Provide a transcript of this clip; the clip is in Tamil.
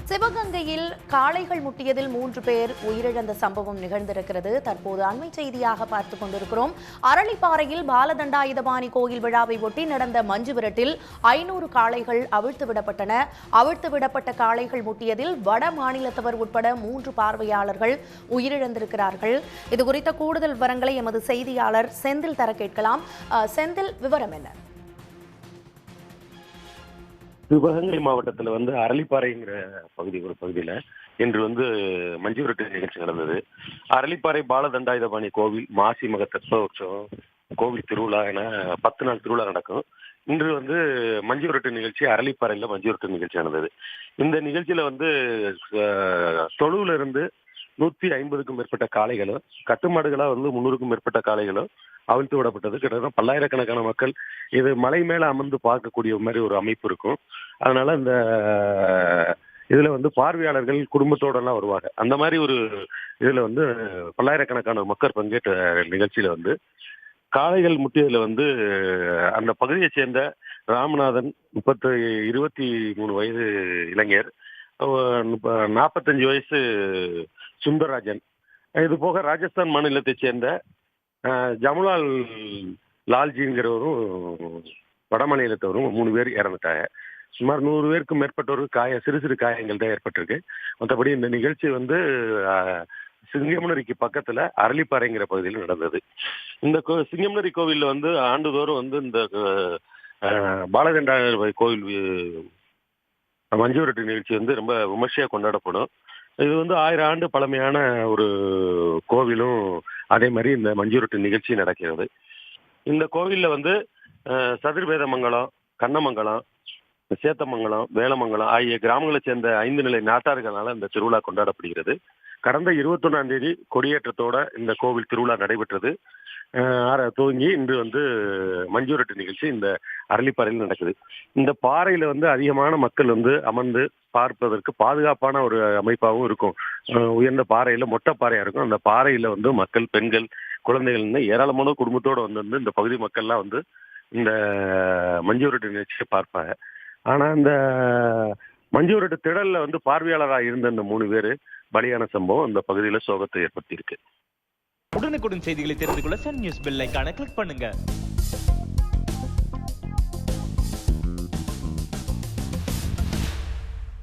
சிவகங்கையில் காளைகள் முட்டியதில் 3 பேர் உயிரிழந்த சம்பவம் நிகழ்ந்திருக்கிறது. தற்போது அண்மை செய்தியாக பார்த்துக் கொண்டிருக்கிறோம். அரளிப்பாறையில் பாலதண்டாயுதபாணி கோயில் விழாவை ஒட்டி நடந்த மஞ்சு விரட்டில் 500 காளைகள் அவிழ்த்து விடப்பட்ட காளைகள் முட்டியதில் வட மாநிலத்தவர் உட்பட 3 பார்வையாளர்கள் உயிரிழந்திருக்கிறார்கள். இதுகுறித்த கூடுதல் விவரங்களை எமது செய்தியாளர் செந்தில் தர கேட்கலாம். செந்தில், விவரம் என்ன? சிவகங்கை மாவட்டத்தில் அரளிப்பாறைங்கிற பகுதியில இன்று மஞ்சு விரட்டு நிகழ்ச்சி நடந்தது. அரளிப்பாறை பாலதண்டாயுதபாணி கோவில் மாசி மக தட்போற்சவம் கோவில் திருவிழா என 10 நாள் திருவிழா நடக்கும். இன்று மஞ்சு விரட்டு நிகழ்ச்சி அரளிப்பாறையில் மஞ்சு விரட்டு நிகழ்ச்சி நடந்தது. இந்த நிகழ்ச்சியில தொழுவுல இருந்து 150க்கும் மேற்பட்ட காளைகளும் கட்டுமாடுகளா 300க்கும் மேற்பட்ட காளைகளும் அவிழ்த்து விடப்பட்டது. கிட்டத்தட்ட பல்லாயிரக்கணக்கான மக்கள் இது மலை மேல அமர்ந்து பார்க்கக்கூடிய மாதிரி ஒரு அமைப்பு இருக்கும். அதனால இந்த இதுல பார்வையாளர்கள் குடும்பத்தோட எல்லாம் வருவாங்க. அந்த மாதிரி ஒரு இதுல பல்லாயிரக்கணக்கான மக்கள் பங்கேற்ற நிகழ்ச்சியில காளைகள் முட்டியதுல அந்த பகுதியை சேர்ந்த ராமநாதன் 23 வயது இளைஞர், 45 வயசு சுந்தரராஜன், இது போக ராஜஸ்தான் மாநிலத்தை சேர்ந்த ஜமுலால் லால்ஜிங்கிறவரும் வட மாநிலத்தவரும் 3 பேர் இறந்துட்டாங்க. சுமார் 100 பேருக்கும் மேற்பட்டவருக்கு சிறு சிறு காயங்கள் தான் ஏற்பட்டிருக்கு. மற்றபடி இந்த நிகழ்ச்சி சிங்கம்னரிக்கு பக்கத்துல அரளிப்பாறைங்கிற பகுதியில் நடந்தது. இந்த சிங்கம்னரி கோவில்ல ஆண்டுதோறும் இந்த பாலகண்டாயுதபாணி கோவில் மஞ்சு விரட்டு நிகழ்ச்சி ரொம்ப விமர்சையா கொண்டாடப்படும். இது 1000 ஆண்டு பழமையான ஒரு கோவிலும் அதே மாதிரி இந்த மஞ்சு விரட்டு நிகழ்ச்சி நடக்கிறது. இந்த கோவில்ல சதுர்வேதமங்கலம், கண்ணமங்கலம், சேத்தமங்கலம், வேலமங்கலம் ஆகிய கிராமங்களை சேர்ந்த 5 நிலை நாட்டார்களால் இந்த திருவிழா கொண்டாடப்படுகிறது. கடந்த 21ஆம் தேதி கொடியேற்றத்தோட இந்த கோவில் திருவிழா நடைபெற்றது. துவங்கி இன்று மஞ்சு விரட்டு நிகழ்ச்சி இந்த அரளிப்பாறையில் நடக்குது. இந்த பாறையில அதிகமான மக்கள் அமர்ந்து பார்ப்பதற்கு பாதுகாப்பான ஒரு அமைப்பாகவும் இருக்கும். உயர்ந்த பாறையில மொட்டை பாறையா இருக்கும். அந்த பாறையில மக்கள், பெண்கள், குழந்தைகள் ஏராளமான குடும்பத்தோடு இந்த பகுதி மக்கள்லாம் இந்த மஞ்சு விரட்டு நிகழ்ச்சியை பார்ப்பாங்க. ஆனா இந்த மஞ்சு விரட்டு திடல்ல பார்வையாளராக இருந்த இந்த 3 பேர் பலியான சம்பவம் இந்த பகுதியில சோகத்தை ஏற்படுத்தி இருக்கு. உடனுக்குடன் செய்திகளை தெரிந்து கொள்ள சன் நியூஸ் பெல் ஐகானை கிளிக் பண்ணுங்க.